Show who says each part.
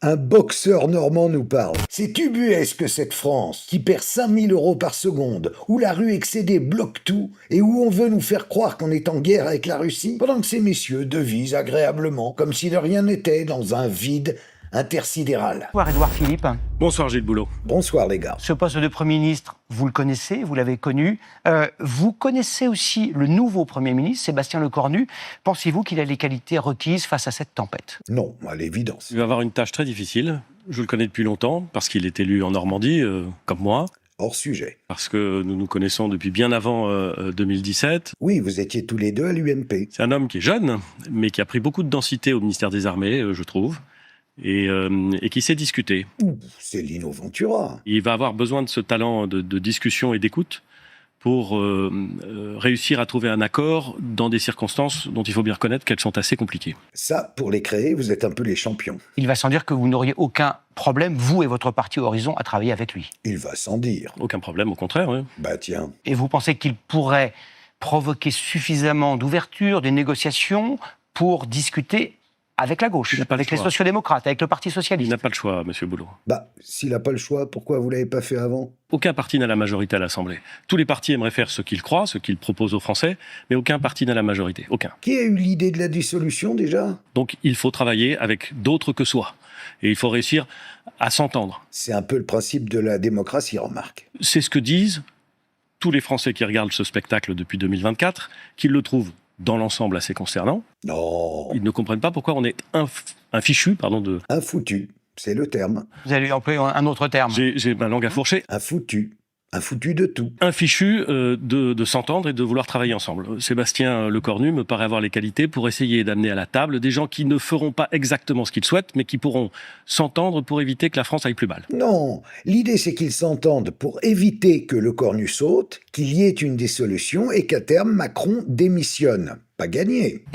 Speaker 1: Un boxeur normand nous parle. C'est ubuesque cette France, qui perd 5000 € par seconde, où la rue excédée bloque tout, et où on veut nous faire croire qu'on est en guerre avec la Russie, pendant que ces messieurs devisent agréablement, comme si de rien n'était, dans un vide intersidéral.
Speaker 2: Bonsoir Édouard Philippe.
Speaker 3: Bonsoir Gilles Boulot.
Speaker 1: Bonsoir les gars.
Speaker 2: Ce poste de Premier ministre, vous le connaissez, vous l'avez connu. Vous connaissez aussi le nouveau Premier ministre, Sébastien Lecornu. Pensez-vous qu'il a les qualités requises face à cette tempête?
Speaker 1: Non, à l'évidence.
Speaker 3: Il va avoir une tâche très difficile. Je le connais depuis longtemps, parce qu'il est élu en Normandie, comme moi.
Speaker 1: Hors sujet.
Speaker 3: Parce que nous nous connaissons depuis bien avant 2017.
Speaker 1: Oui, vous étiez tous les deux à l'UMP.
Speaker 3: C'est un homme qui est jeune, mais qui a pris beaucoup de densité au ministère des Armées, je trouve. Et qui sait discuter.
Speaker 1: C'est Lino Ventura.
Speaker 3: Il va avoir besoin de ce talent de discussion et d'écoute pour réussir à trouver un accord dans des circonstances dont il faut bien reconnaître qu'elles sont assez compliquées.
Speaker 1: Ça, pour les créer, vous êtes un peu les champions.
Speaker 2: Il va sans dire que vous n'auriez aucun problème, vous et votre parti Horizon, à travailler avec lui.
Speaker 1: Il va sans dire.
Speaker 3: Aucun problème, au contraire. Oui.
Speaker 1: Bah tiens.
Speaker 2: Et vous pensez qu'il pourrait provoquer suffisamment d'ouverture, des négociations pour discuter avec la gauche, avec les sociodémocrates, avec le Parti socialiste?
Speaker 3: Il n'a pas le choix, monsieur Boulot.
Speaker 1: Bah, s'il n'a pas le choix, pourquoi vous l'avez pas fait avant?
Speaker 3: Aucun parti n'a la majorité à l'Assemblée. Tous les partis aimeraient faire ce qu'ils croient, ce qu'ils proposent aux Français, mais aucun parti n'a la majorité. Aucun.
Speaker 1: Qui a eu l'idée de la dissolution déjà?
Speaker 3: Donc il faut travailler avec d'autres que soi. Et il faut réussir à s'entendre.
Speaker 1: C'est un peu le principe de la démocratie, remarque.
Speaker 3: C'est ce que disent tous les Français qui regardent ce spectacle depuis 2024, qu'ils le trouvent dans l'ensemble assez concernant.
Speaker 1: Non.
Speaker 3: Ils ne comprennent pas pourquoi on est un fichu, de...
Speaker 1: Un foutu, c'est le terme.
Speaker 2: Vous allez employer un autre terme.
Speaker 3: J'ai ma langue à fourcher.
Speaker 1: Un foutu de tout.
Speaker 3: Un fichu de s'entendre et de vouloir travailler ensemble. Sébastien Lecornu me paraît avoir les qualités pour essayer d'amener à la table des gens qui ne feront pas exactement ce qu'ils souhaitent, mais qui pourront s'entendre pour éviter que la France aille plus mal.
Speaker 1: Non, l'idée c'est qu'ils s'entendent pour éviter que Lecornu saute, qu'il y ait une dissolution et qu'à terme Macron démissionne. Pas gagné.